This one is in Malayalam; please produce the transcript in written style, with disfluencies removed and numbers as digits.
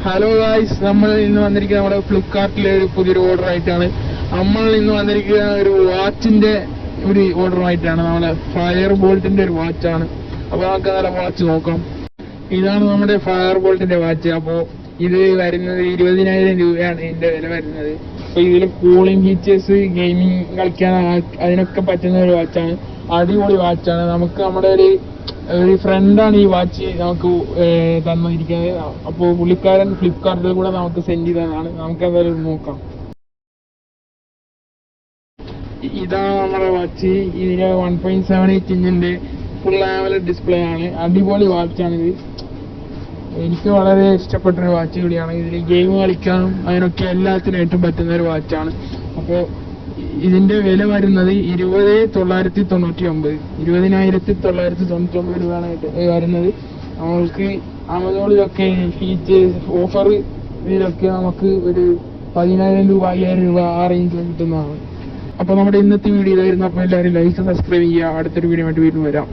ഹലോ ഗായ്സ്, നമ്മൾ ഇന്ന് വന്നിരിക്കുന്നത് നമ്മുടെ ഫ്ലിപ്കാർട്ടിലെ ഒരു പുതിയൊരു ഓർഡർ ആയിട്ടാണ്. നമ്മൾ ഇന്ന് വന്നിരിക്കുന്ന ഒരു വാച്ചിന്റെ ഒരു ഓർഡറുമായിട്ടാണ്. നമ്മുടെ ഫയർ ബോൾട്ടിന്റെ ഒരു വാച്ചാണ്. അപ്പോൾ നമുക്ക് നല്ല വാച്ച് നോക്കാം. ഇതാണ് നമ്മുടെ ഫയർ ബോൾട്ടിന്റെ വാച്ച്. അപ്പോൾ ഇത് വരുന്നത് 20,000 രൂപയാണ് ഇതിന്റെ വില വരുന്നത്. അപ്പോൾ ഇതിൽ കൂളിംഗ് ഫീച്ചേഴ്സ്, ഗെയിമിംഗ് കളിക്കാൻ അതിനൊക്കെ പറ്റുന്ന ഒരു വാച്ചാണ്. അടിപൊളി വാച്ചാണ്. നമുക്ക് നമ്മുടെ ഒരു ഫ്രണ്ടാണ് ഈ വാച്ച് നമുക്ക് തന്നിരിക്കുന്നത്. അപ്പോൾ പുള്ളിക്കാരൻ ഫ്ലിപ്കാർട്ടിൽ കൂടെ നമുക്ക് സെൻഡ് ചെയ്തതാണ്. നമുക്ക് എന്തായാലും നോക്കാം. ഇതാണ് നമ്മുടെ വാച്ച്. ഇതിന് 1.78 ഇഞ്ചിന്റെ ഫുൾ ആമോലെഡ് ഡിസ്പ്ലേ ആണ്. അടിപൊളി വാച്ചാണിത്. എനിക്ക് വളരെ ഇഷ്ടപ്പെട്ടൊരു വാച്ച് കൂടിയാണ്. ഇതിൽ ഗെയിം കളിക്കാനും അതിനൊക്കെ എല്ലാത്തിനായിട്ടും പറ്റുന്ന ഒരു വാച്ചാണ്. അപ്പോൾ ഇതിന്റെ വില വരുന്നത് 20,999 20,999 രൂപയാണായിട്ട് വരുന്നത്. നമ്മൾക്ക് ആമസോണിലൊക്കെ ഫീച്ചേഴ്സ് ഓഫർ ഇതിലൊക്കെ നമുക്ക് ഒരു 10,000 രൂപ 5,000 രൂപ ആ റേഞ്ചിൽ കിട്ടുന്നതാണ്. അപ്പോൾ നമ്മുടെ ഇന്നത്തെ വീഡിയോ ഇതായിരുന്നു. അപ്പോൾ എല്ലാവരും ലൈക്ക് സബ്സ്ക്രൈബ് ചെയ്യുക. അടുത്തൊരു വീഡിയോ ആയിട്ട് വീണ്ടും വരാം.